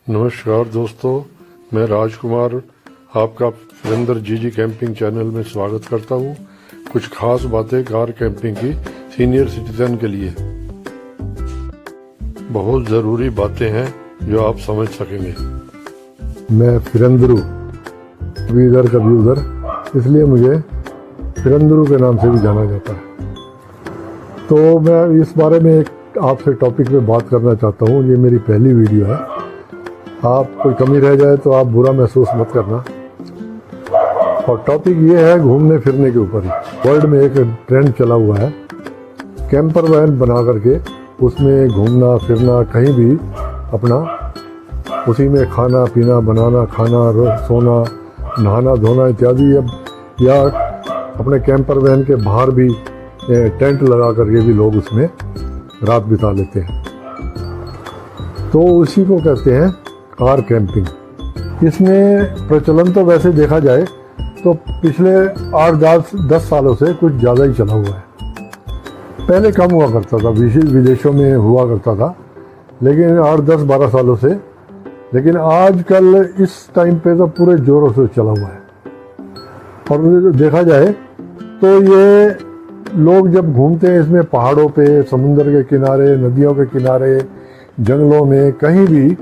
नमस्कार दोस्तों, मैं राजकुमार आपका फिरंदर जी कैंपिंग चैनल में स्वागत करता हूँ। कुछ खास बातें कार कैंपिंग की सीनियर सिटीजन के लिए, बहुत ज़रूरी बातें हैं जो आप समझ सकेंगे। मैं फिरंदरू, कभी इधर कभी उधर, इसलिए मुझे फिरंदरू के नाम से भी जाना जाता है। तो मैं इस बारे में एक आपसे टॉपिक पे बात करना चाहता हूँ। ये मेरी पहली वीडियो है। आप कोई कमी रह जाए तो आप बुरा महसूस मत करना। और टॉपिक ये है घूमने फिरने के ऊपर ही। वर्ल्ड में एक ट्रेंड चला हुआ है कैंपर वैन बना करके उसमें घूमना फिरना, कहीं भी अपना उसी में खाना पीना, बनाना खाना, सोना, नहाना धोना इत्यादि। या अपने कैंपर वैन के बाहर भी टेंट लगा करके भी लोग उसमें रात बिता लेते हैं। तो उसी को कहते हैं कार कैंपिंग। इसमें प्रचलन तो वैसे देखा जाए तो पिछले 8-10 सालों से कुछ ज़्यादा ही चला हुआ है। पहले कम हुआ करता था, विदेशों में हुआ करता था, लेकिन 8-10-12 सालों से। लेकिन आजकल इस टाइम पे तो पूरे जोरों से चला हुआ है। और देखा जाए तो ये लोग जब घूमते हैं इसमें पहाड़ों पे, समुंदर के किनारे, नदियों के किनारे, जंगलों में, कहीं भी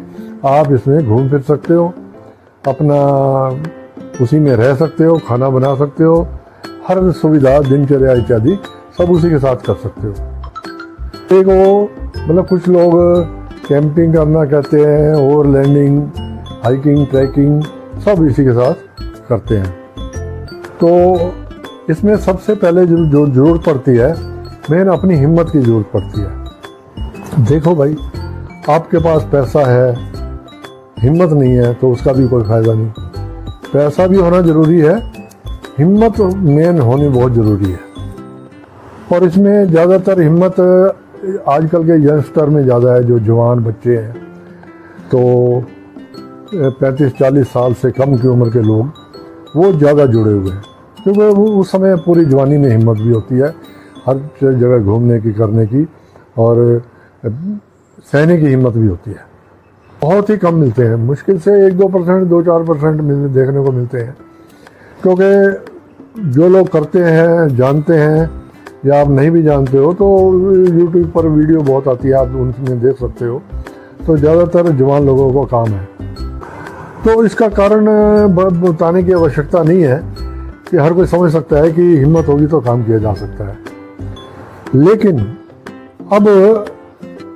आप इसमें घूम फिर सकते हो, अपना उसी में रह सकते हो, खाना बना सकते हो, हर सुविधा दिनचर्या इत्यादि सब उसी के साथ कर सकते हो। एक वो मतलब कुछ लोग कैंपिंग करना कहते हैं, ओवरलैंडिंग, हाइकिंग, ट्रैकिंग सब इसी के साथ करते हैं। तो इसमें सबसे पहले जो जरूरत पड़ती है, मेन अपनी हिम्मत की जरूरत पड़ती है। देखो भाई, आपके पास पैसा है, हिम्मत नहीं है तो उसका भी कोई फ़ायदा नहीं। पैसा भी होना ज़रूरी है, हिम्मत मेन होनी बहुत ज़रूरी है। और इसमें ज़्यादातर हिम्मत आजकल के यंगस्टर में ज़्यादा है, जो जवान बच्चे हैं। तो 35-40 साल से कम की उम्र के लोग वो ज़्यादा जुड़े हुए हैं, क्योंकि वो उस समय पूरी जवानी में हिम्मत भी होती है हर जगह घूमने की, करने की, और सहने की हिम्मत भी होती है। बहुत ही कम मिलते हैं, मुश्किल से 1-2%, 2-4% देखने को मिलते हैं। क्योंकि जो लोग करते हैं, जानते हैं, या आप नहीं भी जानते हो तो YouTube पर वीडियो बहुत आती है, आप उनमें देख सकते हो। तो ज़्यादातर जवान लोगों को काम है। तो इसका कारण बताने की आवश्यकता नहीं है कि हर कोई समझ सकता है कि हिम्मत होगी तो काम किया जा सकता है। लेकिन अब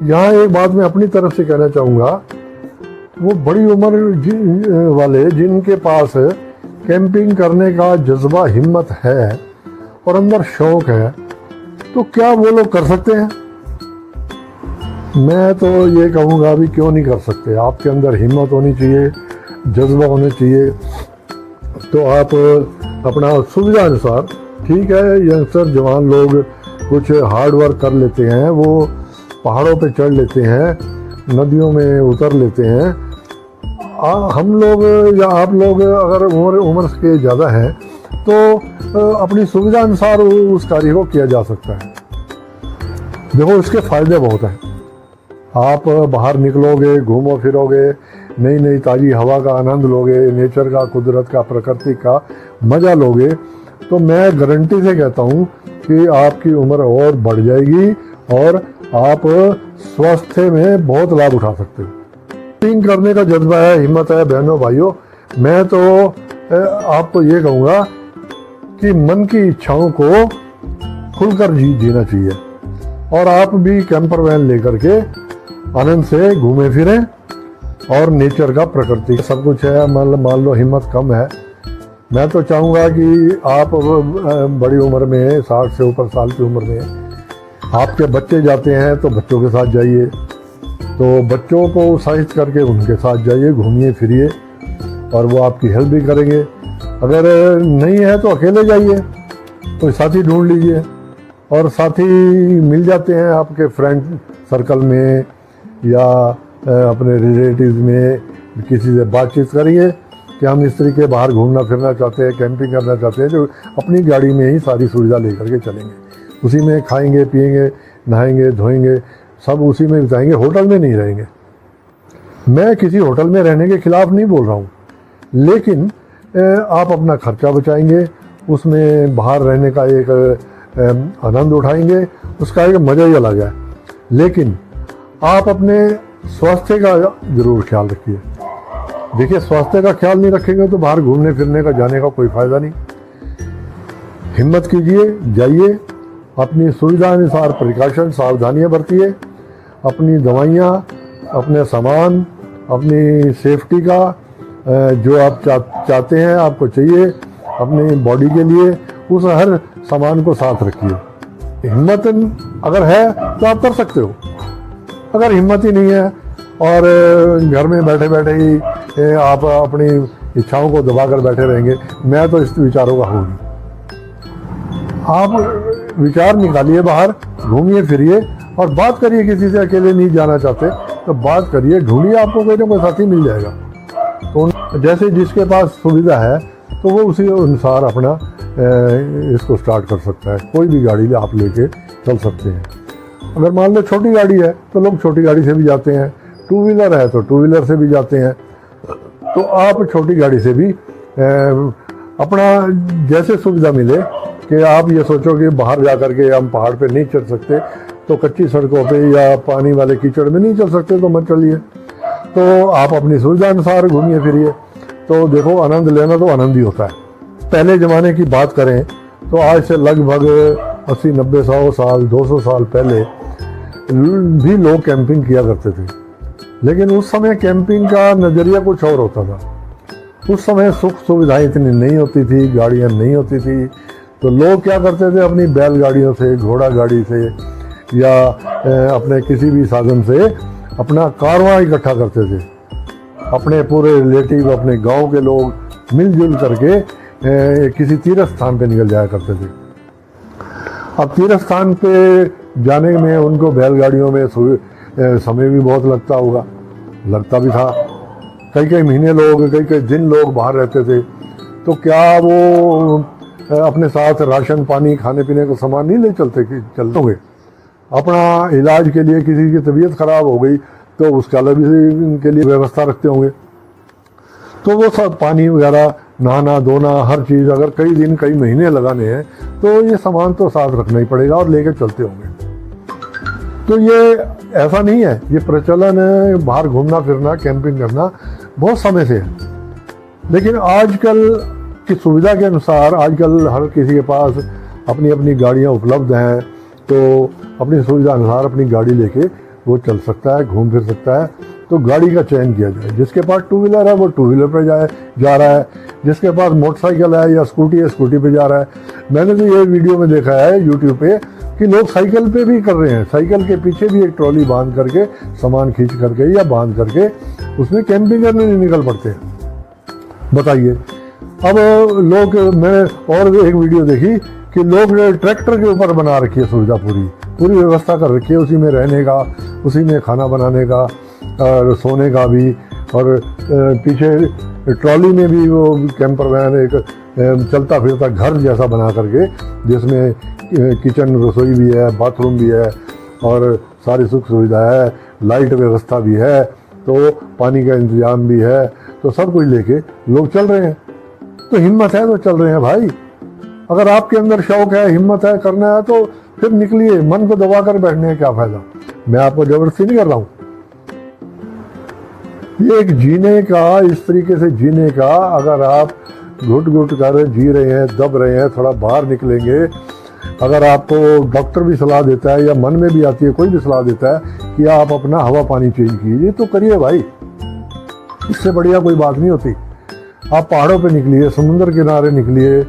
यहाँ एक बात मैं अपनी तरफ से कहना चाहूँगा, वो बड़ी उम्र वाले जिनके पास कैंपिंग करने का जज्बा, हिम्मत है और अंदर शौक है, तो क्या वो लोग कर सकते हैं? मैं तो ये कहूँगा भी क्यों नहीं कर सकते। आपके अंदर हिम्मत होनी चाहिए, जज्बा होना चाहिए। तो आप अपना सुविधा अनुसार, ठीक है, यंगस्टर जवान लोग कुछ हार्ड वर्क कर लेते हैं, वो पहाड़ों पे चढ़ लेते हैं, नदियों में उतर लेते हैं। हम लोग या आप लोग अगर उम्र के ज़्यादा हैं तो अपनी सुविधा अनुसार उस कार्य को किया जा सकता है। देखो, इसके फ़ायदे बहुत हैं। आप बाहर निकलोगे, घूमो फिरोगे, नई नई ताज़ी हवा का आनंद लोगे, नेचर का, कुदरत का, प्रकृति का मज़ा लोगे, तो मैं गारंटी से कहता हूँ कि आपकी उम्र और बढ़ जाएगी और आप स्वास्थ्य में बहुत लाभ उठा सकते हो। कैंपिंग करने का जज्बा है, हिम्मत है बहनों भाइयों, मैं तो आपको ये कहूँगा कि मन की इच्छाओं को खुलकर जीना चाहिए। और आप भी कैंपर वैन लेकर के आनंद से घूमें फिरें, और नेचर का, प्रकृति का सब कुछ है। मान लो हिम्मत कम है, मैं तो चाहूँगा कि आप बड़ी उम्र में, 60 से ऊपर साल की उम्र में आपके बच्चे जाते हैं तो बच्चों के साथ जाइए, तो बच्चों को उत्साहित करके उनके साथ जाइए, घूमिए फिरिए, और वो आपकी हेल्प भी करेंगे। अगर नहीं है तो अकेले जाइए, कोई साथी ढूंढ लीजिए। और साथी मिल जाते हैं आपके फ्रेंड सर्कल में या अपने रिलेटिव्स में, किसी से बातचीत करिए कि हम इस तरीके बाहर घूमना फिरना चाहते हैं, कैंपिंग करना चाहते हैं, जो अपनी गाड़ी में ही सारी सुविधा लेकर के चलेंगे, उसी में खाएंगे पिएंगे, नहाएंगे धोएंगे, सब उसी में बिताएंगे, होटल में नहीं रहेंगे। मैं किसी होटल में रहने के खिलाफ नहीं बोल रहा हूँ, लेकिन आप अपना खर्चा बचाएंगे, उसमें बाहर रहने का एक आनंद उठाएंगे, उसका एक मज़ा ही अलग है। लेकिन आप अपने स्वास्थ्य का ज़रूर ख्याल रखिए। देखिए, स्वास्थ्य का ख्याल नहीं रखेंगे तो बाहर घूमने फिरने का जाने का कोई फ़ायदा नहीं। हिम्मत कीजिए, जाइए, अपनी सुविधा अनुसार प्रिकॉशन सावधानियाँ बरतिए, अपनी दवाइयाँ, अपने सामान, अपनी सेफ्टी का जो आप चाहते हैं, आपको चाहिए अपनी बॉडी के लिए, उस हर सामान को साथ रखिए। हिम्मत अगर है तो आप कर सकते हो, अगर हिम्मत ही नहीं है और घर में बैठे बैठे ही आप अपनी इच्छाओं को दबा कर बैठे रहेंगे, मैं तो इस विचारों का हूँ नहीं। आप विचार निकालिए, बाहर घूमिए फिरिए और बात करिए। किसी से अकेले नहीं जाना चाहते तो बात करिए, ढूंढिए, आपको कोई ना कोई साथी मिल जाएगा। तो जैसे जिसके पास सुविधा है तो वो उसी अनुसार अपना इसको स्टार्ट कर सकता है। कोई भी गाड़ी आप लेके चल सकते हैं। अगर मान लो छोटी गाड़ी है तो लोग छोटी गाड़ी से भी जाते हैं, टू व्हीलर है तो टू व्हीलर से भी जाते हैं। तो आप छोटी गाड़ी से भी अपना जैसे सुविधा मिले, कि आप ये सोचो कि बाहर जा कर के हम पहाड़ पे नहीं चढ़ सकते तो कच्ची सड़कों पे या पानी वाले कीचड़ में नहीं चल सकते तो मत चलिए। तो आप अपनी सुविधा अनुसार घूमिए फिरिए। तो देखो, आनंद लेना तो आनंद ही होता है। पहले ज़माने की बात करें तो आज से लगभग 80, 90, 100 साल, 200 साल पहले भी लोग कैंपिंग किया करते थे। लेकिन उस समय कैंपिंग का नज़रिया कुछ और होता था। उस समय सुख सुविधाएं इतनी नहीं होती थी, गाड़ियां नहीं होती थी, तो लोग क्या करते थे, अपनी बैलगाड़ियों से, घोड़ा गाड़ी से या अपने किसी भी साधन से अपना कारवां इकट्ठा करते थे। अपने पूरे रिलेटिव, अपने गांव के लोग मिलजुल करके किसी तीर्थ स्थान पे निकल जाया करते थे। अब तीर्थ स्थान पे जाने में उनको बैलगाड़ियों में समय भी बहुत लगता होगा, लगता भी था। कई कई महीने लोग, कई कई दिन लोग बाहर रहते थे। तो क्या वो अपने साथ राशन पानी, खाने पीने का सामान नहीं ले चलते होंगे? अपना इलाज के लिए किसी की तबीयत खराब हो गई तो उसका अलग के लिए व्यवस्था रखते होंगे। तो वो सब पानी वगैरह, नहाना धोना, हर चीज़ अगर कई दिन कई महीने लगाने हैं तो ये सामान तो साथ रखना ही पड़ेगा और लेकर चलते होंगे। तो ये ऐसा नहीं है, ये प्रचलन है बाहर घूमना फिरना, कैंपिंग करना बहुत समय से है। लेकिन आजकल की सुविधा के अनुसार आजकल हर किसी के पास अपनी अपनी गाड़ियाँ उपलब्ध हैं, तो अपनी सुविधा अनुसार अपनी गाड़ी लेके वो चल सकता है, घूम फिर सकता है। तो गाड़ी का चयन किया जाए। जिसके पास टू व्हीलर है वो टू व्हीलर पर जा रहा है, जिसके पास मोटरसाइकिल है या स्कूटी है स्कूटी पे जा रहा है। मैंने तो ये वीडियो में देखा है यूट्यूब पे कि लोग साइकिल पे भी कर रहे हैं। साइकिल के पीछे भी एक ट्रॉली बांध करके, सामान खींच करके या बांध करके उसमें कैंपिंग करने निकल पड़ते हैं। बताइए, अब लोग, मैंने और एक वीडियो देखी कि लोग ट्रैक्टर के ऊपर बना रखी है सुविधा, पूरी व्यवस्था कर रखी है, उसी में रहने का, उसी में खाना बनाने का और सोने का भी, और पीछे ट्रॉली में भी वो कैंपर वैन एक चलता फिरता घर जैसा बना करके, जिसमें किचन, रसोई भी है, बाथरूम भी है और सारी सुख सुविधा है, लाइट व्यवस्था भी है, तो पानी का इंतजाम भी है। तो सब कुछ लेके लोग चल रहे हैं। तो हिम्मत है तो चल रहे हैं भाई। अगर आपके अंदर शौक है, हिम्मत है, करना है तो फिर निकलिए। मन को दबा कर बैठने का क्या फायदा? मैं आपको जबरदस्ती नहीं कर रहा हूँ। ये एक जीने का, इस तरीके से जीने का, अगर आप घुट घुट कर जी रहे हैं, दब रहे हैं, थोड़ा बाहर निकलेंगे, अगर आपको डॉक्टर भी सलाह देता है या मन में भी आती है, कोई भी सलाह देता है कि आप अपना हवा पानी चेंज कीजिए, तो करिए भाई। इससे बढ़िया कोई बात नहीं होती। आप पहाड़ों पे निकलिए, समुद्र किनारे निकलिए,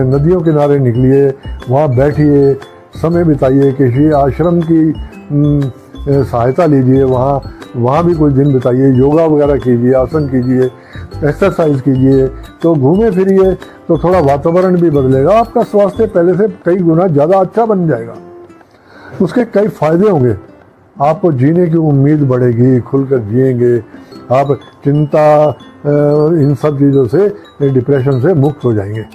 नदियों किनारे निकलिए, वहाँ बैठिए, समय बिताइए, किसी आश्रम की सहायता लीजिए, वहाँ भी कुछ दिन बिताइए, योगा वगैरह कीजिए, आसन कीजिए, एक्सरसाइज कीजिए, तो घूमे फिरिए, तो थोड़ा वातावरण भी बदलेगा, आपका स्वास्थ्य पहले से कई गुना ज़्यादा अच्छा बन जाएगा। उसके कई फायदे होंगे, आपको जीने की उम्मीद बढ़ेगी, खुलकर जिएंगे आप, चिंता इन सब चीज़ों से, डिप्रेशन से मुक्त हो जाएंगे।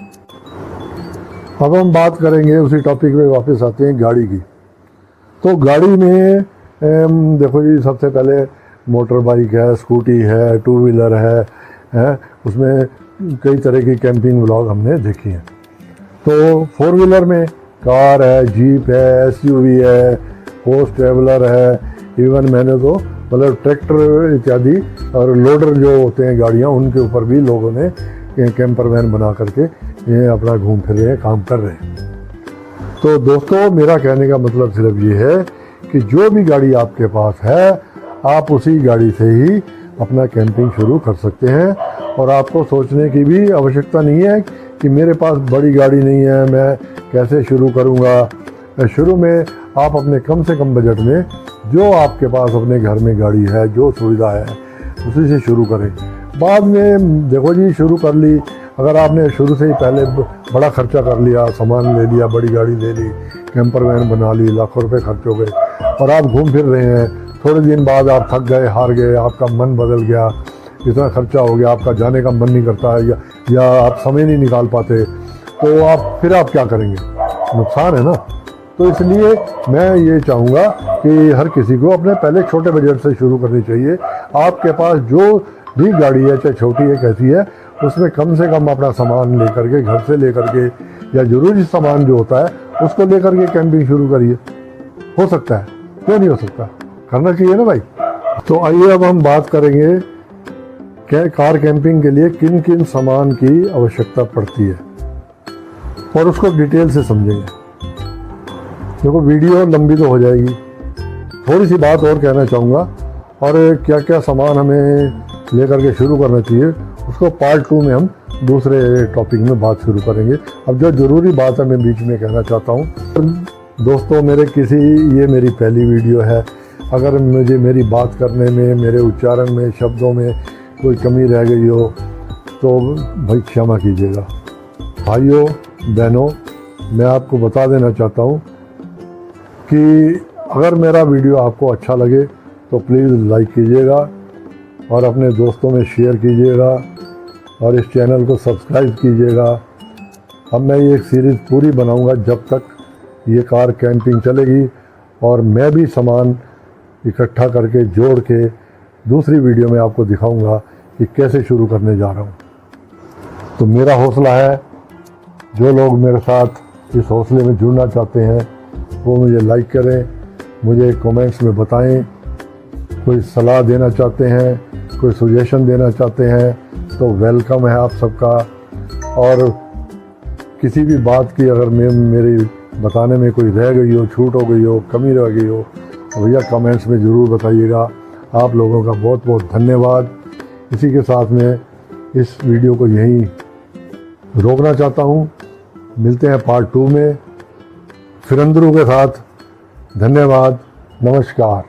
अब हम बात करेंगे, उसी टॉपिक पे वापस आते हैं, गाड़ी की। तो गाड़ी में देखो जी, सबसे पहले मोटर बाइक है, स्कूटी है, टू व्हीलर है, उसमें कई तरह की कैंपिंग व्लॉग हमने देखी हैं। तो फोर व्हीलर में कार है, जीप है, एसयूवी है, होर्स ट्रेवलर है, इवन मैंने तो मतलब ट्रैक्टर इत्यादि और लोडर जो होते हैं गाड़ियाँ, उनके ऊपर भी लोगों ने कैंपर वैन बना करके ये अपना घूम फिर रहे हैं, काम कर रहे हैं। तो दोस्तों, मेरा कहने का मतलब सिर्फ ये है कि जो भी गाड़ी आपके पास है, आप उसी गाड़ी से ही अपना कैंपिंग शुरू कर सकते हैं और आपको सोचने की भी आवश्यकता नहीं है कि मेरे पास बड़ी गाड़ी नहीं है, मैं कैसे शुरू करूँगा। शुरू में आप अपने कम से कम बजट में जो आपके पास अपने घर में गाड़ी है, जो सुविधा है, उसी से शुरू करें। बाद में देखो जी, शुरू कर ली, अगर आपने शुरू से ही पहले बड़ा खर्चा कर लिया, सामान ले लिया, बड़ी गाड़ी ले ली, कैंपर वैन बना ली, लाखों रुपए खर्च हो गए और आप घूम फिर रहे हैं, थोड़े दिन बाद आप थक गए, हार गए, आपका मन बदल गया, इतना खर्चा हो गया, आपका जाने का मन नहीं करता है या आप समय नहीं निकाल पाते, तो आप क्या करेंगे? नुकसान है ना। तो इसलिए मैं ये चाहूँगा कि हर किसी को अपने पहले छोटे बजट से शुरू करनी चाहिए। आपके पास जो भी गाड़ी है, चाहे छोटी है कैसी है, उसमें कम से कम अपना सामान लेकर के, घर से लेकर के या जरूरी सामान जो होता है उसको लेकर के कैंपिंग शुरू करिए। हो सकता है, क्यों नहीं हो सकता, करना चाहिए ना भाई। तो आइए अब हम बात करेंगे कि कार कैंपिंग के लिए किन किन सामान की आवश्यकता पड़ती है और उसको डिटेल से समझेंगे। देखो, वीडियो लंबी तो हो जाएगी, थोड़ी सी बात और कहना चाहूँगा और क्या क्या सामान हमें लेकर के शुरू करना चाहिए, उसको पार्ट 2 में हम दूसरे टॉपिक में बात शुरू करेंगे। अब जो ज़रूरी बात है मैं बीच में कहना चाहता हूँ, दोस्तों, ये मेरी पहली वीडियो है। अगर मुझे मेरी बात करने में, मेरे उच्चारण में, शब्दों में कोई कमी रह गई हो तो भाई क्षमा कीजिएगा। भाइयों बहनों, मैं आपको बता देना चाहता हूँ कि अगर मेरा वीडियो आपको अच्छा लगे तो प्लीज़ लाइक कीजिएगा और अपने दोस्तों में शेयर कीजिएगा और इस चैनल को सब्सक्राइब कीजिएगा। अब मैं ये एक सीरीज़ पूरी बनाऊंगा जब तक ये कार कैंपिंग चलेगी और मैं भी सामान इकट्ठा करके जोड़ के दूसरी वीडियो में आपको दिखाऊंगा कि कैसे शुरू करने जा रहा हूँ। तो मेरा हौसला है, जो लोग मेरे साथ इस हौसले में जुड़ना चाहते हैं वो मुझे लाइक करें, मुझे कमेंट्स में बताएं, कोई सलाह देना चाहते हैं, कोई सजेशन देना चाहते हैं तो वेलकम है आप सबका। और किसी भी बात की अगर मेरी बताने में कोई रह गई हो, छूट हो गई हो, कमी रह गई हो तो भैया कमेंट्स में ज़रूर बताइएगा। आप लोगों का बहुत बहुत धन्यवाद। इसी के साथ में इस वीडियो को यहीं रोकना चाहता हूँ। मिलते हैं पार्ट 2 में फिरंदरू के साथ। धन्यवाद, नमस्कार।